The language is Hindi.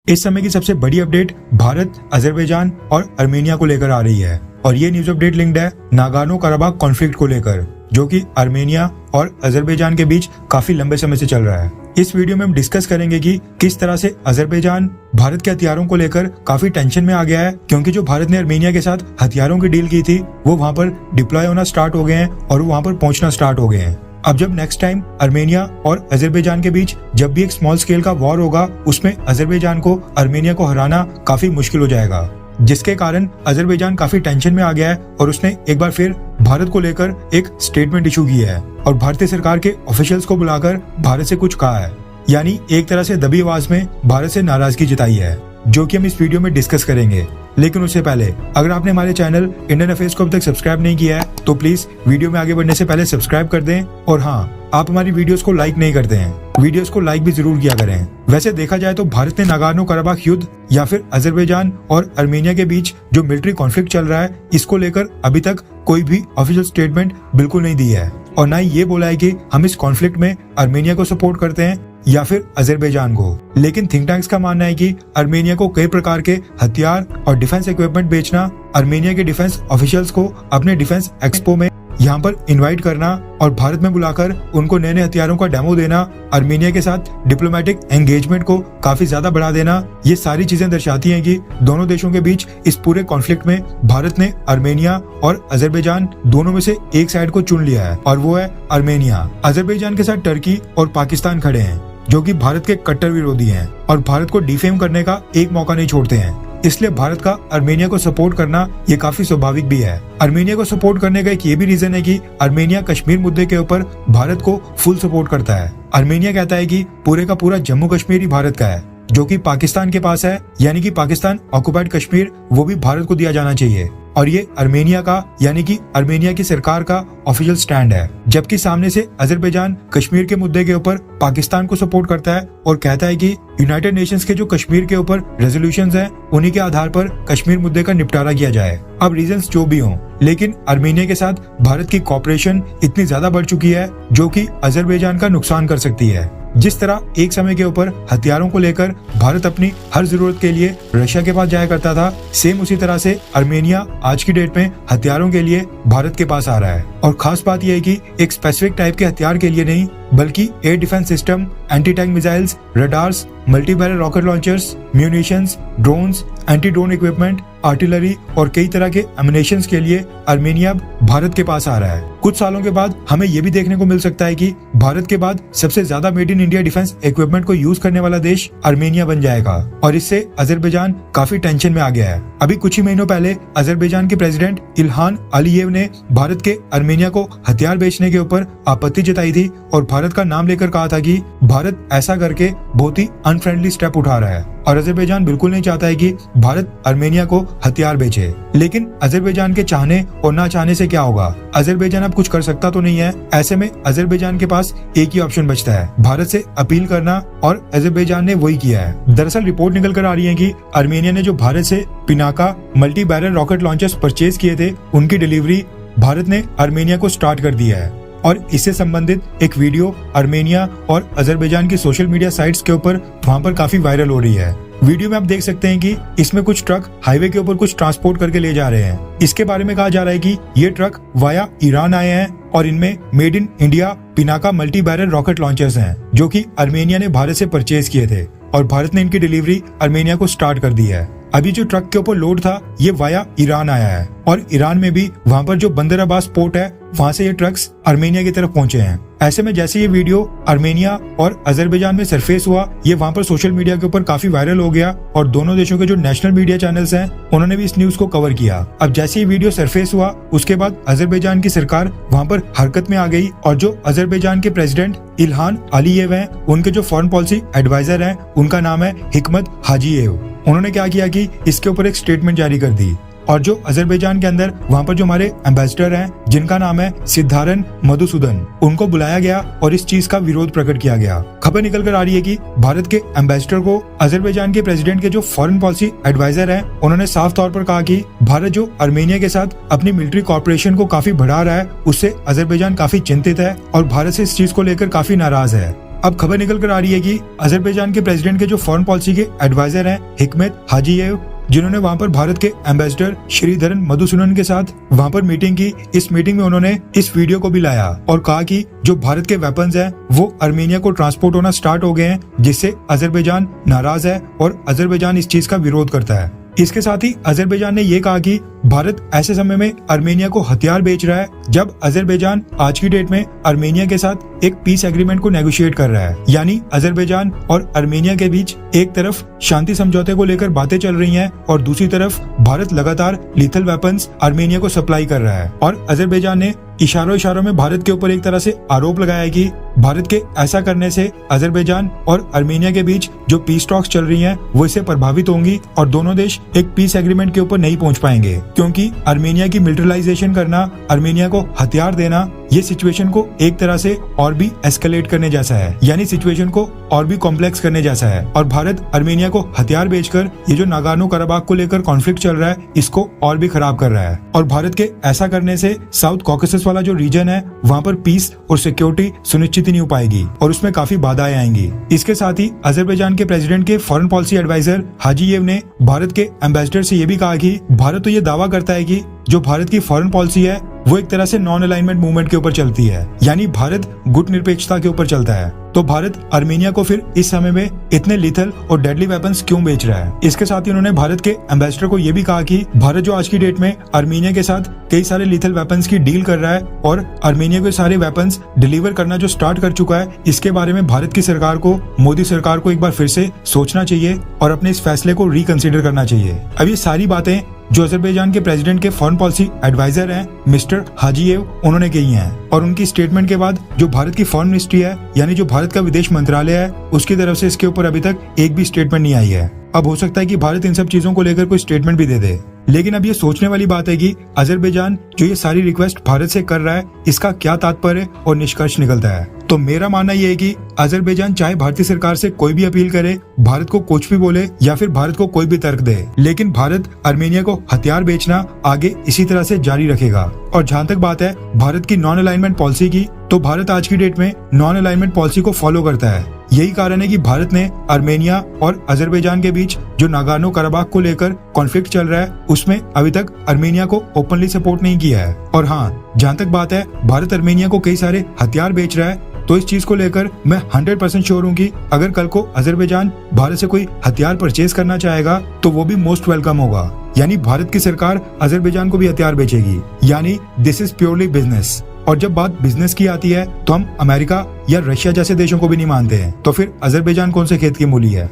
इस समय की सबसे बड़ी अपडेट भारत, अजरबैजान और अर्मेनिया को लेकर आ रही है और ये न्यूज अपडेट लिंक्ड है नागोर्नो कराबाख कॉन्फ्लिक्ट को लेकर, जो कि अर्मेनिया और अजरबैजान के बीच काफी लंबे समय से चल रहा है। इस वीडियो में हम डिस्कस करेंगे कि किस तरह से अजरबैजान भारत के हथियारों को लेकर काफी टेंशन में आ गया है, क्योंकि जो भारत ने अर्मेनिया के साथ हथियारों की डील की थी वो वहां पर डिप्लॉय होना स्टार्ट हो गए हैं और वहां पर पहुंचना स्टार्ट हो गए हैं। अब जब नेक्स्ट टाइम अर्मेनिया और अजरबैजान के बीच जब भी एक स्मॉल स्केल का वॉर होगा, उसमें अजरबैजान को अर्मेनिया को हराना काफी मुश्किल हो जाएगा, जिसके कारण अजरबैजान काफी टेंशन में आ गया है और उसने एक बार फिर भारत को लेकर एक स्टेटमेंट इशू की है और भारतीय सरकार के ऑफिशियल्स को बुलाकर भारत से कुछ कहा है, यानी एक तरह से दबी आवाज में भारत से नाराजगी जताई है, जो कि हम इस वीडियो में डिस्कस करेंगे। लेकिन उससे पहले अगर आपने हमारे चैनल इंडियन अफेयर्स को अब तक सब्सक्राइब नहीं किया है तो प्लीज वीडियो में आगे बढ़ने से पहले सब्सक्राइब कर दें। और हाँ, आप हमारी वीडियोस को लाइक नहीं करते हैं, वीडियोस को लाइक भी जरूर किया करें। वैसे देखा जाए तो भारत ने नागोर्नो कराबाख युद्ध या फिर अजरबैजान और अर्मेनिया के बीच जो मिलिट्री कॉन्फ्लिक्ट चल रहा है, इसको लेकर अभी तक कोई भी ऑफिशियल स्टेटमेंट बिल्कुल नहीं दी है और ना ही ये बोला है कि हम इस कॉन्फ्लिक्ट में अर्मेनिया को सपोर्ट करते हैं या फिर अजरबैजान को। लेकिन थिंक टैंक्स का मानना है कि अर्मेनिया को कई प्रकार के हथियार और डिफेंस इक्विपमेंट बेचना, अर्मेनिया के डिफेंस ऑफिशियल्स को अपने डिफेंस एक्सपो में यहाँ पर इनवाइट करना और भारत में बुलाकर उनको नए नए हथियारों का डेमो देना, अर्मेनिया के साथ डिप्लोमेटिक एंगेजमेंट को काफी ज्यादा बढ़ा देना, ये सारी चीजें दर्शाती हैं कि दोनों देशों के बीच इस पूरे कॉन्फ्लिक्ट में भारत ने अर्मेनिया और अजरबैजान दोनों में से एक साइड को चुन लिया है और वो है अर्मेनिया। अजरबैजान के साथ टर्की और पाकिस्तान खड़े हैं, जो कि भारत के कट्टर विरोधी हैं और भारत को डिफेम करने का एक मौका नहीं छोड़ते हैं। इसलिए भारत का अर्मेनिया को सपोर्ट करना ये काफी स्वाभाविक भी है। अर्मेनिया को सपोर्ट करने का एक ये भी रीजन है कि अर्मेनिया कश्मीर मुद्दे के ऊपर भारत को फुल सपोर्ट करता है। अर्मेनिया कहता है कि पूरे का पूरा जम्मू कश्मीर ही भारत का है, जो कि पाकिस्तान के पास है, यानी कि पाकिस्तान ऑक्युपाइड कश्मीर वो भी भारत को दिया जाना चाहिए। और ये अर्मेनिया का यानी कि अर्मेनिया की सरकार का ऑफिशियल स्टैंड है। जबकि सामने से अजरबैजान कश्मीर के मुद्दे के ऊपर पाकिस्तान को सपोर्ट करता है और कहता है कि यूनाइटेड नेशंस के जो कश्मीर के ऊपर रेजोल्यूशंस हैं, उन्हीं के आधार पर कश्मीर मुद्दे का निपटारा किया जाए। अब रीजंस जो भी हों, लेकिन अर्मेनिया के साथ भारत की कॉपरेशन इतनी ज्यादा बढ़ चुकी है जो कि अजरबैजान का नुकसान कर सकती है। जिस तरह एक समय के ऊपर हथियारों को लेकर भारत अपनी हर जरूरत के लिए रशिया के पास जाया करता था, सेम उसी तरह से अर्मेनिया आज की डेट में हथियारों के लिए भारत के पास आ रहा है। और खास बात यह है कि एक स्पेसिफिक टाइप के हथियार के लिए नहीं, बल्कि air defence system, anti tank missiles, radars, multi barrel rocket launchers, munitions, drones, anti drone equipment, artillery और कई तरह के एमिनेशंस के लिए अर्मेनिया भारत के पास आ रहा है। कुछ सालों के बाद हमें ये भी देखने को मिल सकता है कि भारत के बाद सबसे ज्यादा made in India defence equipment को यूज करने वाला देश अर्मेनिया बन जाएगा और इससे अजरबैजान काफी टेंशन में आ गया है। अभी कुछ ही महीनों पहले अजरबैजान के प्रेसिडेंट इल्हान अलीयेव ने भारत के अर्मेनिया को हथियार बेचने के ऊपर आपत्ति जताई थी और भारत का नाम लेकर कहा था कि भारत ऐसा करके बहुत ही अनफ्रेंडली स्टेप उठा रहा है और अजरबैजान बिल्कुल नहीं चाहता है कि भारत अर्मेनिया को हथियार बेचे। लेकिन अजरबैजान के चाहने और ना चाहने से क्या होगा, अजरबैजान अब कुछ कर सकता तो नहीं है। ऐसे में अजरबैजान के पास एक ही ऑप्शन बचता है, भारत से अपील करना, और अजरबैजान ने वही किया है। दरअसल रिपोर्ट निकल कर आ रही है कि अर्मेनिया ने जो भारत से Pinaka multi barrel rocket launchers purchase किए थे, उनकी डिलीवरी भारत ने अर्मेनिया को स्टार्ट कर दी है और इससे संबंधित एक वीडियो अर्मेनिया और अजरबैजान की सोशल मीडिया साइट्स के ऊपर वहां पर काफी वायरल हो रही है। वीडियो में आप देख सकते हैं कि इसमें कुछ ट्रक हाईवे के ऊपर कुछ ट्रांसपोर्ट करके ले जा रहे हैं। इसके बारे में कहा जा रहा है कि ये ट्रक वाया ईरान आए हैं और इनमें made in India Pinaka multi barrel rocket launchers हैं, जो कि अर्मेनिया ने भारत से परचेज किए थे और भारत ने इनकी डिलीवरी अर्मेनिया को स्टार्ट कर दी है। अभी जो ट्रक के ऊपर लोड था ये वाया ईरान आया है और ईरान में भी वहां पर जो बंदर अब्बास पोर्ट है, वहां से ये ट्रक्स अर्मेनिया की तरफ पहुंचे हैं। ऐसे में जैसे ये वीडियो अर्मेनिया और अजरबैजान में सरफेस हुआ, ये वहां पर सोशल मीडिया के ऊपर काफी वायरल हो गया और दोनों देशों के जो नेशनल मीडिया चैनल्स हैं, उन्होंने भी इस न्यूज को कवर किया। अब जैसे ये वीडियो सरफेस हुआ, उसके बाद अजरबैजान की सरकार वहां पर हरकत में आ गई और जो अजरबैजान के प्रेसिडेंट इल्हान अलीयेव हैं, उनके जो फॉरेन पॉलिसी एडवाइजर हैं, उनका नाम है हिकमत हाजीएव। उन्होंने क्या किया कि इसके ऊपर एक स्टेटमेंट जारी कर दी और जो अजरबैजान के अंदर वहां पर जो हमारे एम्बेसडर हैं, जिनका नाम है सिद्धारन मधुसूदन, उनको बुलाया गया और इस चीज का विरोध प्रकट किया गया। खबर निकल कर आ रही है कि भारत के एम्बेसडर को अजरबैजान के प्रेसिडेंट के जो फॉरेन पॉलिसी एडवाइजर हैं, उन्होंने साफ तौर पर कहा कि भारत जो अर्मेनिया के साथ अपनी मिलिट्री कॉर्पोरेशन को काफी बढ़ा रहा है, उससे अजरबैजान काफी चिंतित है और भारत से इस चीज को लेकर काफी नाराज है। अब खबर निकल कर आ रही है कि अजरबैजान के प्रेसिडेंट के जो फॉरेन पॉलिसी के एडवाइजर हैं हिकमेत हाजीयेव, जिन्होंने वहां पर भारत के एम्बेसडर श्रीधरन मधुसूदन के साथ वहां पर मीटिंग की, इस मीटिंग में उन्होंने इस वीडियो को भी लाया और कहा कि जो भारत के वेपन्स हैं वो अर्मेनिया को ट्रांसपोर्ट होना स्टार्ट हो गए हैं, जिससे अजरबैजान नाराज है और अजरबैजान इस चीज का विरोध करता है। इसके साथ ही अजरबैजान ने ये कहा कि भारत ऐसे समय में अर्मेनिया को हथियार बेच रहा है जब अजरबैजान आज की डेट में अर्मेनिया के साथ एक पीस एग्रीमेंट को नेगोशिएट कर रहा है। यानी अजरबैजान और अर्मेनिया के बीच एक तरफ शांति समझौते को लेकर बातें चल रही हैं और दूसरी तरफ भारत लगातार लीथल वेपन्स अर्मेनिया को सप्लाई कर रहा है। और अजरबैजान ने इशारों में भारत के ऊपर एक तरह से आरोप लगाया है कि भारत के ऐसा करने से अजरबैजान और अर्मेनिया के बीच जो पीस टॉक्स चल रही हैं वो इससे प्रभावित होंगी और दोनों देश एक पीस एग्रीमेंट के ऊपर नहीं पहुंच पाएंगे, क्योंकि अर्मेनिया की मिलिटराइजेशन करना, अर्मेनिया को हथियार देना, ये सिचुएशन को एक तरह से और भी एस्केलेट करने जैसा है, यानी सिचुएशन को और भी कॉम्प्लेक्स करने जैसा है। और भारत अर्मेनिया को हथियार बेचकर ये जो नागानो कराबाख को लेकर कॉन्फ्लिक्ट चल रहा है इसको और भी खराब कर रहा है। और भारत के ऐसा करने से साउथ कॉकेसस वाला जो रीजन है वहाँ पर पीस और सिक्योरिटी सुनिश्चित ही नहीं हो पाएगी और उसमें काफी बाधाएं आएंगी। इसके साथ ही अजरबैजान के प्रेसिडेंट के फॉरेन पॉलिसी एडवाइजर हाजीयेव ने भारत के एम्बेसडर से ये भी कहा कि भारत तो ये दावा करता है कि जो भारत की फॉरेन पॉलिसी है वो एक तरह से नॉन अलाइनमेंट मूवमेंट के ऊपर चलती है, यानी भारत गुट निरपेक्षता के ऊपर चलता है। तो भारत अर्मेनिया को फिर इस समय में इतने लीथल और डेडली वेपन्स क्यों बेच रहा है। इसके साथ ही उन्होंने भारत के एम्बेसडर को यह भी कहा कि भारत जो आज की डेट में अर्मेनिया के साथ कई सारे लीथल वेपन्स की डील कर रहा है और अर्मेनिया को सारे वेपन्स डिलीवर करना जो स्टार्ट कर चुका है, इसके बारे में भारत की सरकार को, मोदी सरकार को एक बार फिर से सोचना चाहिए और अपने इस फैसले को रिकंसिडर करना चाहिए। अब ये सारी बातें जो अजरबैजान के प्रेसिडेंट के फॉरेन पॉलिसी एडवाइजर हैं मिस्टर हाजीयेव, उन्होंने कही हैं। और उनकी स्टेटमेंट के बाद जो भारत की फॉरेन मिनिस्ट्री है, यानी जो भारत का विदेश मंत्रालय है, उसकी तरफ से इसके ऊपर अभी तक एक भी स्टेटमेंट नहीं आई है। अब हो सकता है कि भारत इन सब चीजों को लेकर कोई स्टेटमेंट भी दे दे, लेकिन अब ये सोचने वाली बात है कि अजरबैजान जो ये सारी रिक्वेस्ट भारत से कर रहा है इसका क्या तात्पर्य और निष्कर्ष निकलता है। तो मेरा मानना ये है कि अजरबैजान चाहे भारतीय सरकार से कोई भी अपील करे, भारत को कुछ भी बोले या फिर भारत को कोई भी तर्क दे, लेकिन भारत अर्मेनिया को हथियार बेचना आगे इसी तरह से जारी रखेगा। और जहाँ तक बात है भारत की नॉन अलाइनमेंट पॉलिसी की, तो भारत आज की डेट में नॉन अलाइनमेंट पॉलिसी को फॉलो करता है। यही कारण है कि भारत ने अर्मेनिया और अजरबैजान के बीच जो नागानो कराबाख को लेकर कॉन्फ्लिक्ट चल रहा है उसमें अभी तक अर्मेनिया को ओपनली सपोर्ट नहीं किया है। और हाँ, जहाँ तक बात है भारत अर्मेनिया को कई सारे हथियार बेच रहा है, तो इस चीज को लेकर मैं 100% श्योर हूँ कि अगर कल को अजरबैजान भारत से कोई हथियार परचेज करना चाहेगा तो वो भी मोस्ट वेलकम होगा, यानी भारत की सरकार अजरबैजान को भी हथियार बेचेगी, यानी दिस इज प्योरली बिजनेस। और जब बात बिजनेस की आती है तो हम अमेरिका या रशिया जैसे देशों को भी नहीं मानते हैं, तो फिर अजरबैजान कौन से खेत की मूली है।